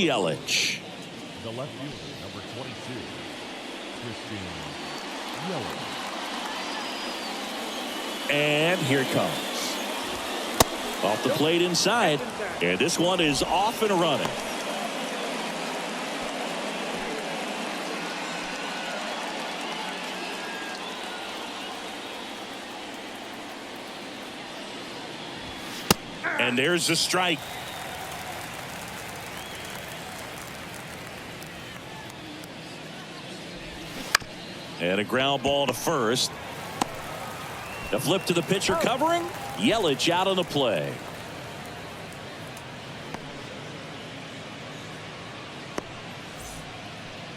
Yelich. The left fielder, number 22, Christian Yelich. And here it comes. Off the plate inside. And this one is off and running. And there's the strike. And a ground ball to first. The flip to the pitcher covering. Yelich out on the play.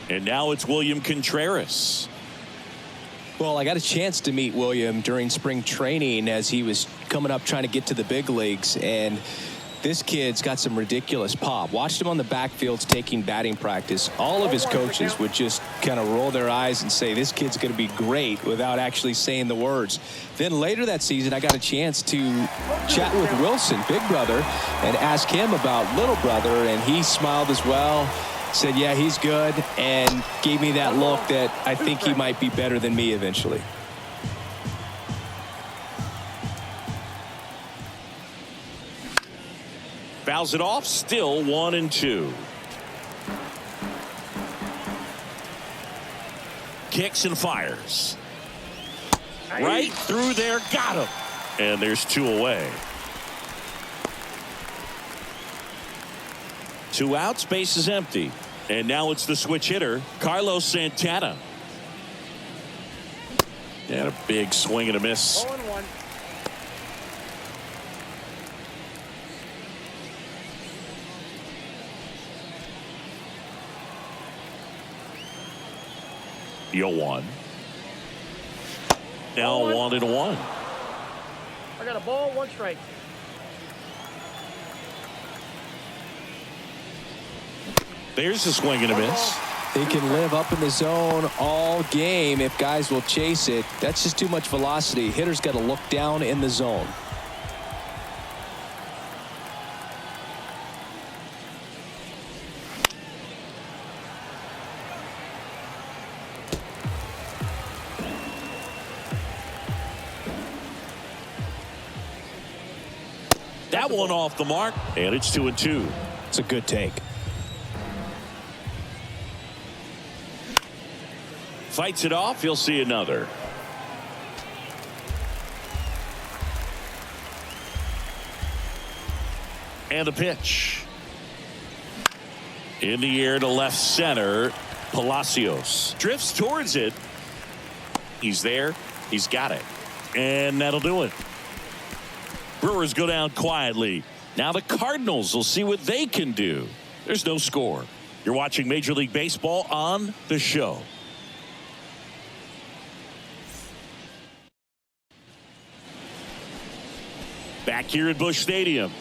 And now it's William Contreras. Well, I got a chance to meet William during spring training as he was coming up trying to get to the big leagues, and this kid's got some ridiculous pop. Watched him on the backfields taking batting practice. All of his coaches would just kind of roll their eyes and say, this kid's going to be great, without actually saying the words. Then later that season, I got a chance to chat with Wilson, big brother, and ask him about little brother, and he smiled as well. Said, yeah, he's good, and gave me that look that I think he might be better than me eventually. Fouls it off, still 1-2. Kicks and fires. Right through there, got him. And there's 2 away. 2 outs, base is empty. And now it's the switch hitter, Carlos Santana. And a big swing and a miss. 0-1. The 0-1. Now 1-1. I got a ball, 1 strike. There's a swing and a miss. He can live up in the zone all game if guys will chase it. That's just too much velocity. Hitter's got to look down in the zone. That one off the mark, and it's 2-2. It's a good take. Fights it off. He'll see another. And the pitch. In the air to left center. Palacios drifts towards it. He's there. He's got it. And that'll do it. Brewers go down quietly. Now the Cardinals will see what they can do. There's no score. You're watching Major League Baseball on The Show. Back here at Busch Stadium.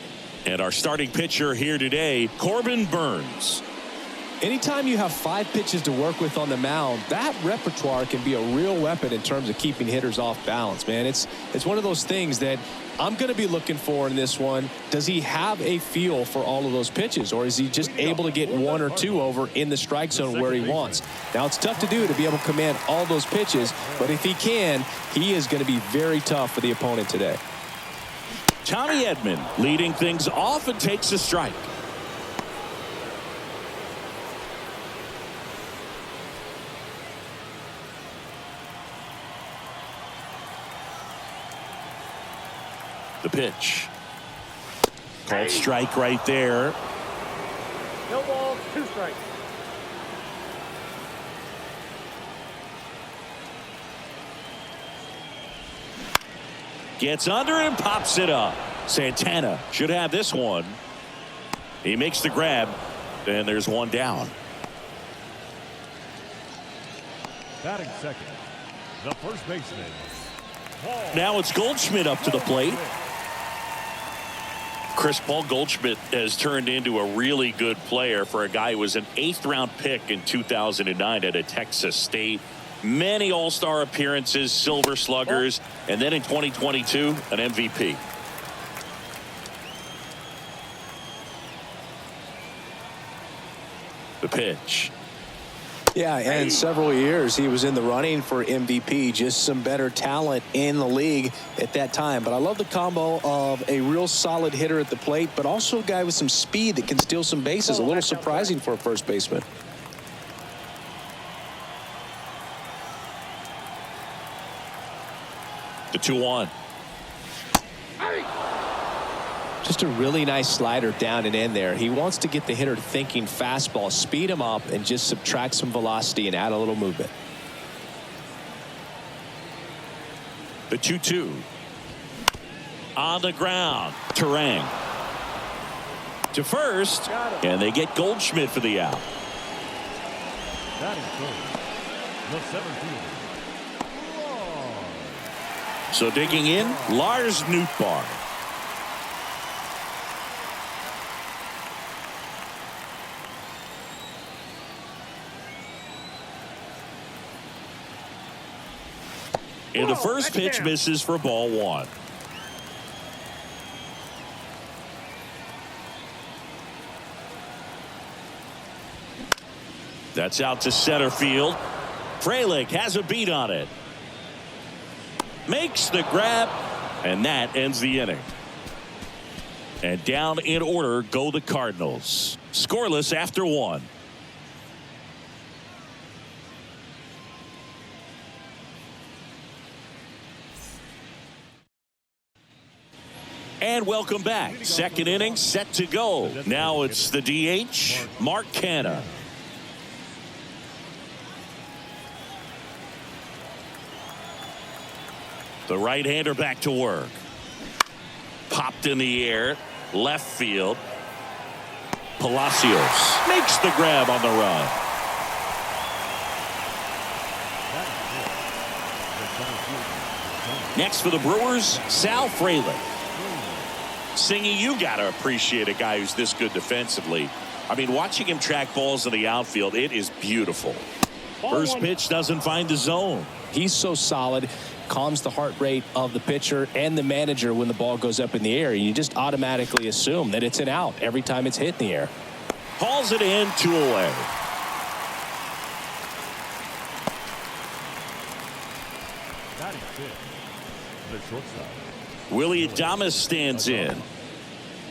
And our starting pitcher here today, Corbin Burnes. Anytime you have 5 pitches to work with on the mound, that repertoire can be a real weapon in terms of keeping hitters off balance, man. It's one of those things that I'm going to be looking for in this one. Does he have a feel for all of those pitches, or is he just able to get 1 or 2 over in the strike zone where he wants? Now, it's tough to do to be able to command all those pitches, but if he can, he is going to be very tough for the opponent today. Tommy Edman leading things off and takes a strike. The pitch. Called strike right there. No ball, 2 strikes. Gets under it and pops it up. Santana should have this one. He makes the grab, and there's 1 down. Batting second, the first baseman. Now it's Goldschmidt up to the plate. Paul Goldschmidt has turned into a really good player for a guy who was an 8th-round pick in 2009 at Texas State. Many all-star appearances, silver sluggers, and then in 2022, an MVP. The pitch. Yeah, and several years he was in the running for MVP. Just some better talent in the league at that time. But I love the combo of a real solid hitter at the plate, but also a guy with some speed that can steal some bases. A little surprising for a first baseman. The 2-1. Just a really nice slider down and in there. He wants to get the hitter thinking fastball, speed him up, and just subtract some velocity and add a little movement. The 2-2. On the ground. Terang. To first. And they get Goldschmidt for the out. Batting first, the center fielder, So digging in, Lars Nootbaar. And the first pitch misses for ball 1. That's out to center field. Frelick has a beat on it. Makes the grab, and that ends the inning. And down in order go the Cardinals. Scoreless after 1. And welcome back. Second inning set to go. Now it's the DH, Mark Canha. The right-hander back to work. Popped in the air. Left field. Palacios makes the grab on the run. Next for the Brewers, Sal Frelick. Singy, you got to appreciate a guy who's this good defensively. I mean, watching him track balls in the outfield, it is beautiful. First pitch doesn't find the zone. He's so solid, calms the heart rate of the pitcher and the manager when the ball goes up in the air. You just automatically assume that it's an out every time it's hit in the air. Hauls it in, 2 away. batting fifth, the shortstop, Willie Adames stands in.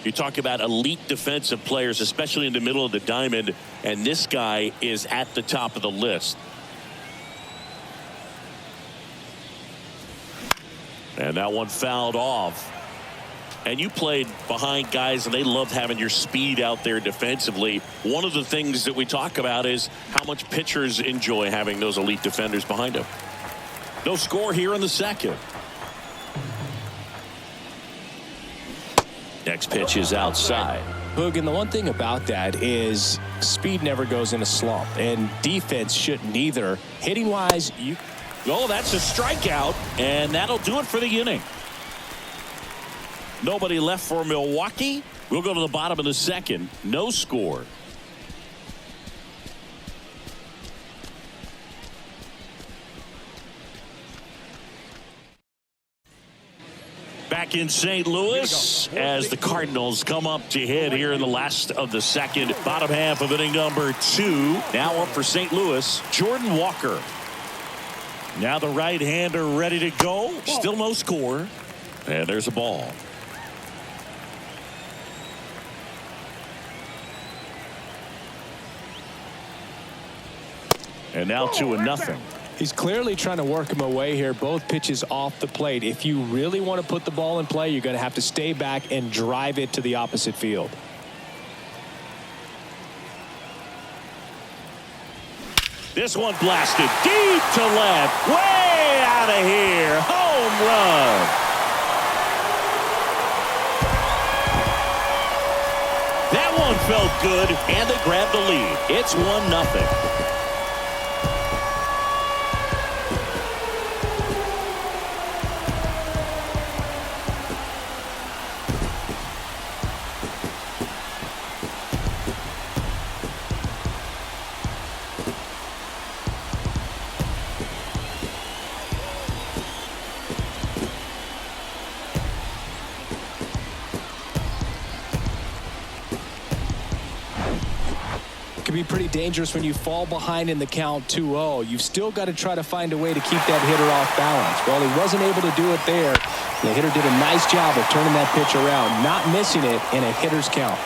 You talk about elite defensive players, especially in the middle of the diamond, and this guy is at the top of the list. And that one fouled off. And you played behind guys, and they loved having your speed out there defensively. One of the things that we talk about is how much pitchers enjoy having those elite defenders behind them. No score here in the second. Next pitch is outside. Boog, and the one thing about that is speed never goes in a slump, and defense shouldn't either. Hitting wise, Oh, that's a strikeout, and that'll do it for the inning. Nobody left for Milwaukee. We'll go to the bottom of the second. No score. Back in St. Louis as the Cardinals come up to hit here in the last of the second. Bottom half of inning number 2. Now up for St. Louis, Jordan Walker. Now the right-hander ready to go. Still no score. And there's a ball. And now 2-0. he's clearly trying to work him away here. Both pitches off the plate. If you really want to put the ball in play, you're going to have to stay back and drive it to the opposite field. This one blasted deep to left. Way out of here. Home run. That one felt good, and they grabbed the lead. It's 1-0. can be pretty dangerous when you fall behind in the count 2-0. You've still got to try to find a way to keep that hitter off balance. Well, he wasn't able to do it there. The hitter did a nice job of turning that pitch around, not missing it in a hitter's count.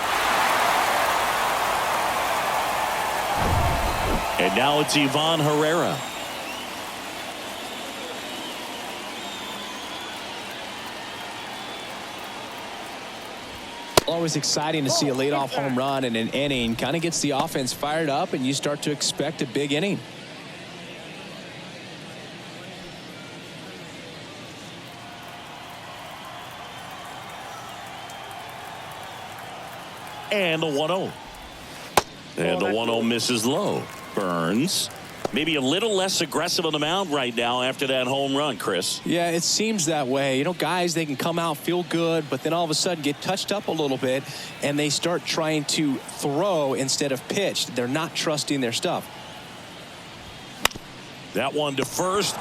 And now it's Ivan Herrera. Always exciting to see a leadoff home run in an inning. Kind of gets the offense fired up, and you start to expect a big inning. And the 1-0. And the 1-0 misses low. Burns maybe a little less aggressive on the mound right now after that home run, Chris. Yeah, it seems that way. You know, guys, they can come out, feel good, but then all of a sudden get touched up a little bit, and they start trying to throw instead of pitch. They're not trusting their stuff. That one to first.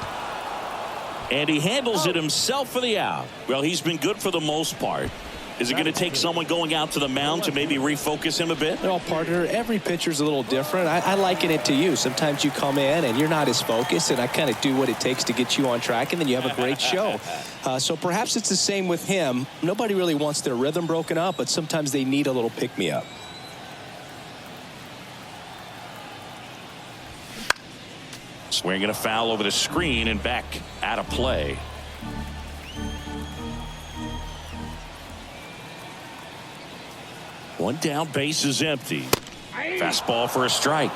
And he handles it himself for the out. Well, he's been good for the most part. Is it going to take someone going out to the mound to maybe refocus him a bit? Well, partner, every pitcher's a little different. I liken it to you. Sometimes you come in and you're not as focused, and I kind of do what it takes to get you on track, and then you have a great show. So perhaps it's the same with him. Nobody really wants their rhythm broken up, but sometimes they need a little pick-me-up. Swinging a foul over the screen and back out of play. One down, base is empty. Fastball for a strike.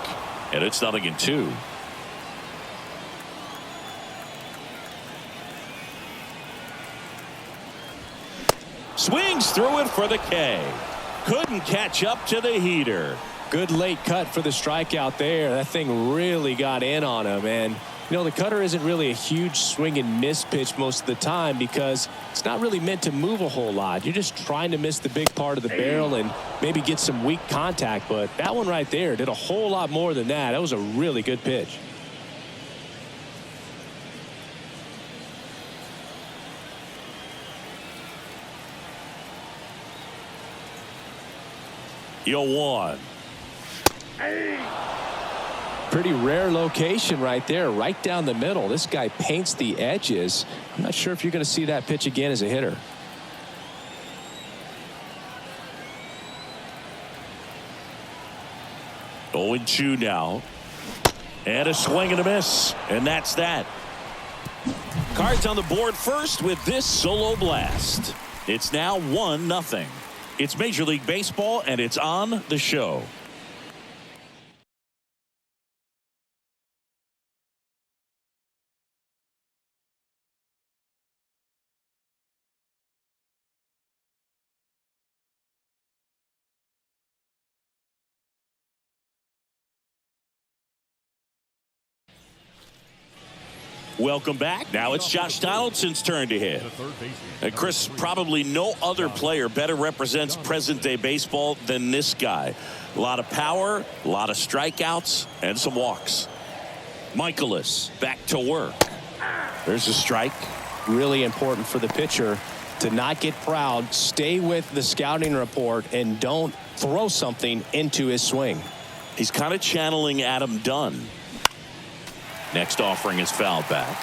And it's 0-2. Swings through it for the K. Couldn't catch up to the heater. Good late cut for the strikeout there. That thing really got in on him. And, you know, the cutter isn't really a huge swing and miss pitch most of the time because it's not really meant to move a whole lot. You're just trying to miss the big part of the barrel and maybe get some weak contact. But that one right there did a whole lot more than that. That was a really good pitch. You'll one. Pretty rare location right there, right down the middle. This guy paints the edges. I'm not sure if you're going to see that pitch again as a hitter. Oh, 0-2 now. And a swing and a miss. And that's that. Cards on the board first with this solo blast. It's now 1-0. It's Major League Baseball, and it's on the show. Welcome back. Now it's Josh Donaldson's turn to hit. Chris, probably no other player better represents present-day baseball than this guy. A lot of power, a lot of strikeouts, and some walks. Michaelis back to work. There's a strike. Really important for the pitcher to not get proud, stay with the scouting report, and don't throw something into his swing. He's kind of channeling Adam Dunn. Next offering is fouled back.